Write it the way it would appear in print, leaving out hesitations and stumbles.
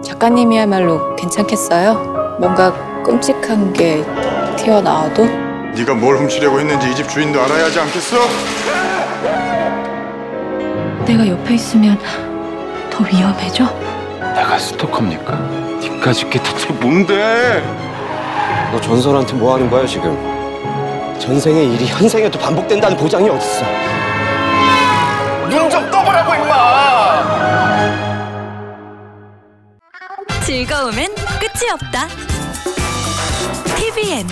작가님이야말로 괜찮겠어요? 뭔가 끔찍한 게 튀어나와도? 네가 뭘 훔치려고 했는지 이 집 주인도 알아야 하지 않겠어? 내가 옆에 있으면 더 위험해져? 내가 스토커입니까? 니까짓 게 도대체 뭔데? 너 전설한테 뭐 하는 거야 지금? 전생의 일이 현생에도 반복된다는 보장이 어딨어? 눈 좀 떠보라고 임마! 즐거움엔 끝이 없다. TVN